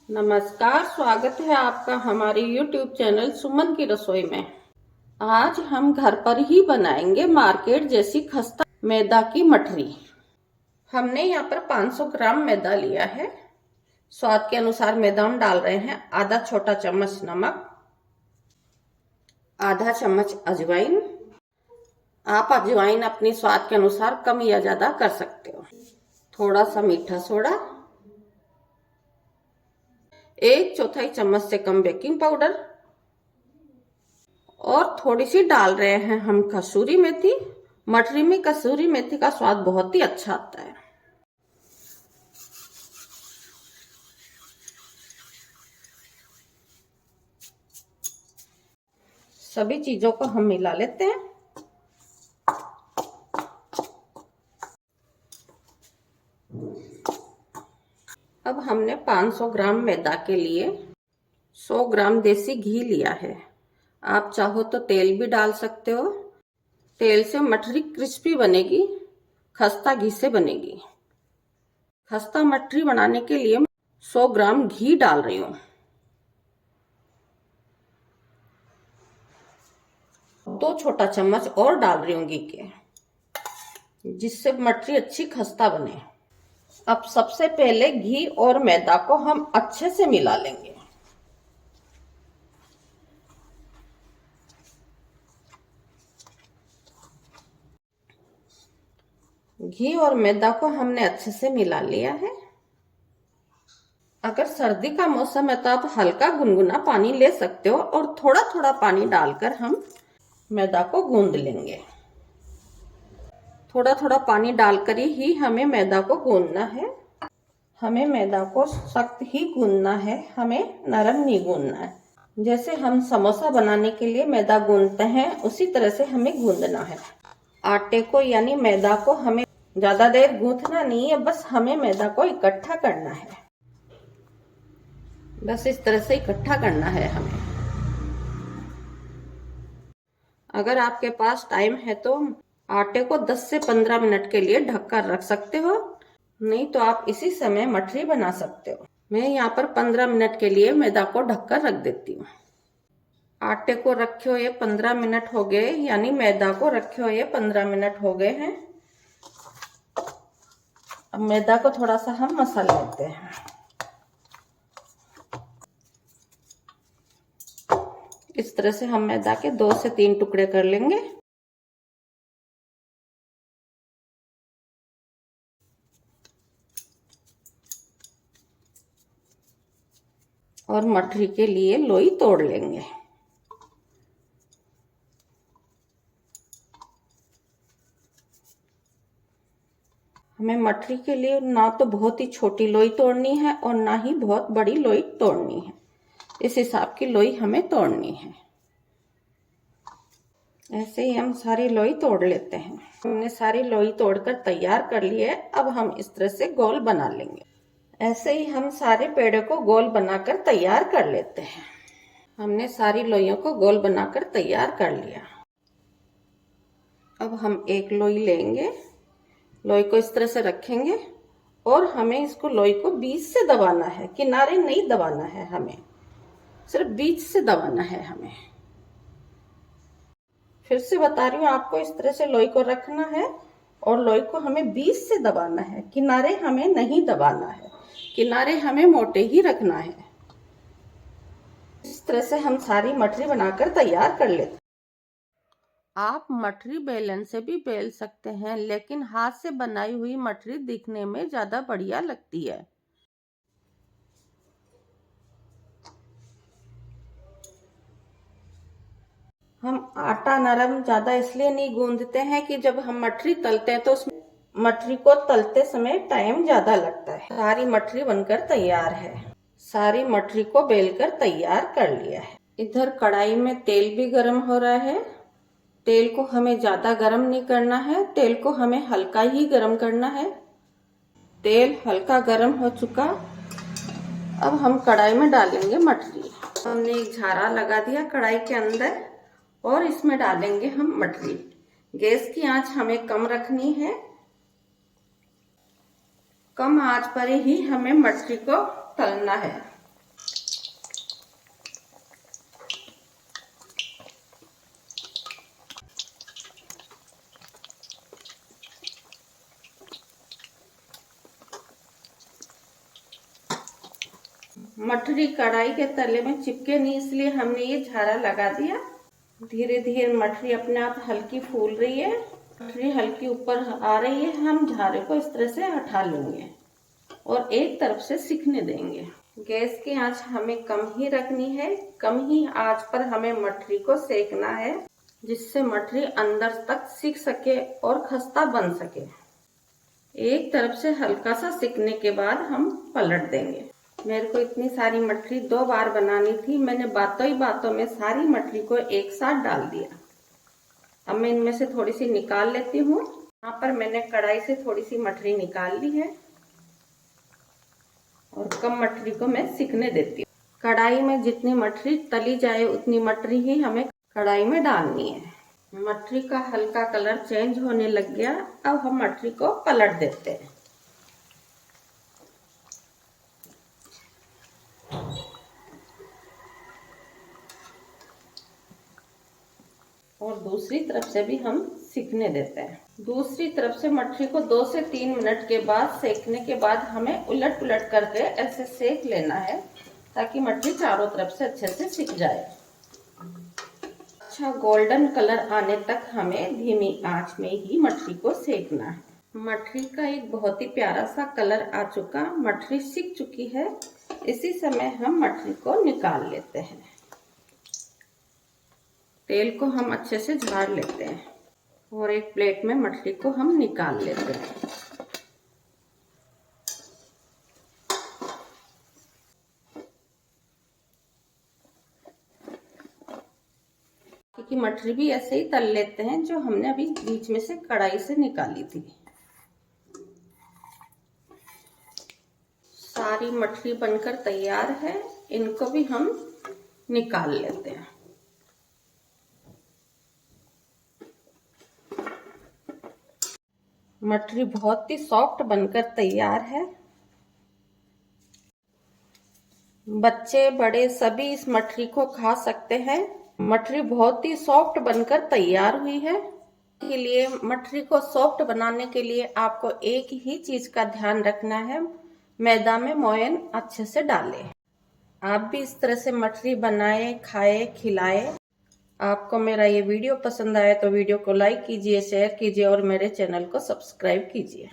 नमस्कार, स्वागत है आपका हमारे YouTube चैनल सुमन की रसोई में। आज हम घर पर ही बनाएंगे मार्केट जैसी खस्ता मैदा की मठरी। हमने यहाँ पर 500 ग्राम मैदा लिया है। स्वाद के अनुसार मैदा हम डाल रहे हैं। आधा छोटा चम्मच नमक, आधा चम्मच अजवाइन। आप अजवाइन अपनी स्वाद के अनुसार कम या ज्यादा कर सकते हो। थोड़ा सा मीठा सोडा, 1/4 चम्मच से कम बेकिंग पाउडर, और थोड़ी सी डाल रहे हैं हम कसूरी मेथी। मठरी में कसूरी मेथी का स्वाद बहुत ही अच्छा आता है। सभी चीजों को हम मिला लेते हैं। अब हमने 500 ग्राम मैदा के लिए 100 ग्राम देसी घी लिया है। आप चाहो तो तेल भी डाल सकते हो। तेल से मठरी क्रिस्पी बनेगी, खस्ता घी से बनेगी। खस्ता मठरी बनाने के लिए 100 ग्राम घी डाल रही हूँ। 2 छोटा चम्मच और डाल रही हूँ घी के, जिससे मठरी अच्छी खस्ता बने। अब सबसे पहले घी और मैदा को हम अच्छे से मिला लेंगे। घी और मैदा को हमने अच्छे से मिला लिया है। अगर सर्दी का मौसम है तो आप हल्का गुनगुना पानी ले सकते हो और थोड़ा थोड़ा पानी डालकर हम मैदा को गूंद लेंगे। थोड़ा थोड़ा पानी डालकर ही हमें मैदा को गूंदना है। हमें मैदा को सख्त ही गूंदना है, हमें नरम नहीं गूंदना है। जैसे हम समोसा बनाने के लिए मैदा गूंदते हैं, उसी तरह से हमें गूंदना है। आटे को यानी मैदा को हमें ज्यादा देर गूंथना नहीं है, बस हमें मैदा को इकट्ठा करना है। बस इस तरह से इकट्ठा करना है हमें। अगर आपके पास टाइम है तो आटे को 10 से 15 मिनट के लिए ढककर रख सकते हो, नहीं तो आप इसी समय मठरी बना सकते हो। मैं यहाँ पर 15 मिनट के लिए मैदा को ढककर रख देती हूँ। आटे को रखे हुए 15 मिनट हो गए, यानी मैदा को रखे हुए 15 मिनट हो गए हैं। अब मैदा को थोड़ा सा हम मसल लेते हैं। इस तरह से हम मैदा के 2 से 3 टुकड़े कर लेंगे। और मठरी के लिए लोई तोड़ लेंगे। हमें मठरी के लिए ना तो बहुत ही छोटी लोई तोड़नी है और ना ही बहुत बड़ी लोई तोड़नी है। इस हिसाब की लोई हमें तोड़नी है। ऐसे ही हम सारी लोई तोड़ लेते हैं। हमने सारी लोई तोड़कर तैयार कर ली है। अब हम इस तरह से गोल बना लेंगे। ऐसे ही हम सारे पेड़ों को गोल बनाकर तैयार कर लेते हैं। हमने सारी लोइयों को गोल बनाकर तैयार कर लिया। अब हम एक लोई लेंगे, लोई को इस तरह से रखेंगे और हमें इसको लोई को बीच से दबाना है, किनारे नहीं दबाना है, हमें सिर्फ बीच से दबाना है हमें। फिर से बता रही हूँ आपको, इस तरह से लोई को रखना है और लोई को हमें बीच से दबाना है, किनारे हमें नहीं दबाना है। किनारे हमें मोटे ही रखना है। इस तरह से हम सारी मठरी बनाकर तैयार कर लेते हैं। आप मठरी बेलन से भी बेल सकते हैं, लेकिन हाथ से बनाई हुई मठरी दिखने में ज्यादा बढ़िया लगती है। हम आटा नरम ज्यादा इसलिए नहीं गूंदते हैं कि जब हम मठरी तलते हैं तो उसमें मठरी को तलते समय टाइम ज्यादा लगता है। सारी मठरी बनकर तैयार है। सारी मठरी को बेलकर तैयार कर लिया है। इधर कढ़ाई में तेल भी गर्म हो रहा है। तेल को हमें ज्यादा गर्म नहीं करना है, तेल को हमें हल्का ही गर्म करना है। तेल हल्का गर्म हो चुका। अब हम कढ़ाई में डालेंगे मठरी। हमने एक झारा लगा दिया कढ़ाई के अंदर और इसमें डालेंगे हम मठरी। गैस की आंच हमें कम रखनी है। कम आंच पर ही हमें मठरी को तलना है। मठरी कढ़ाई के तले में चिपके नहीं, इसलिए हमने ये झारा लगा दिया। धीरे धीरे मठरी अपने आप हल्की फूल रही है। मठरी हल्की ऊपर आ रही है। हम झारे को इस तरह से हटा लेंगे और एक तरफ से सिकने देंगे। गैस की आंच हमें कम ही रखनी है। कम ही आंच पर हमें मठरी को सेकना है, जिससे मठरी अंदर तक सिक सके और खस्ता बन सके। एक तरफ से हल्का सा सिकने के बाद हम पलट देंगे। मेरे को इतनी सारी मठरी 2 बार बनानी थी। मैंने बातों ही बातों में सारी मठरी को एक साथ डाल दिया। अब मैं इनमें से थोड़ी सी निकाल लेती हूँ। यहाँ पर मैंने कढ़ाई से थोड़ी सी मठरी निकाल ली है और कम मठरी को मैं सिकने देती हूँ। कढ़ाई में जितनी मठरी तली जाए उतनी मठरी ही हमें कढ़ाई में डालनी है। मठरी का हल्का कलर चेंज होने लग गया। अब हम मठरी को पलट देते हैं। और दूसरी तरफ से भी हम सिकने देते हैं। दूसरी तरफ से मठरी को 2 से 3 मिनट के बाद सेकने के बाद हमें उलट पुलट करके ऐसे सेक लेना है, ताकि मठरी चारों तरफ से अच्छे से सिक जाए। अच्छा गोल्डन कलर आने तक हमें धीमी आंच में ही मठरी को सेकना है। मठरी का एक बहुत ही प्यारा सा कलर आ चुका। मठरी सिक चुकी है। इसी समय हम मठरी को निकाल लेते हैं। तेल को हम अच्छे से झाड़ लेते हैं और एक प्लेट में मठरी को हम निकाल लेते हैं। क्योंकि मठरी भी ऐसे ही तल लेते हैं जो हमने अभी बीच में से कढ़ाई से निकाली थी। सारी मठरी बनकर तैयार है। इनको भी हम निकाल लेते हैं। मठरी बहुत ही सॉफ्ट बनकर तैयार है। बच्चे बड़े सभी इस मठरी को खा सकते हैं। मठरी बहुत ही सॉफ्ट बनकर तैयार हुई है। के लिए मठरी को सॉफ्ट बनाने के लिए आपको एक ही चीज का ध्यान रखना है, मैदा में मोयन अच्छे से डालें। आप भी इस तरह से मठरी बनाए, खाए, खिलाए। आपको मेरा ये वीडियो पसंद आए तो वीडियो को लाइक कीजिए, शेयर कीजिए और मेरे चैनल को सब्सक्राइब कीजिए।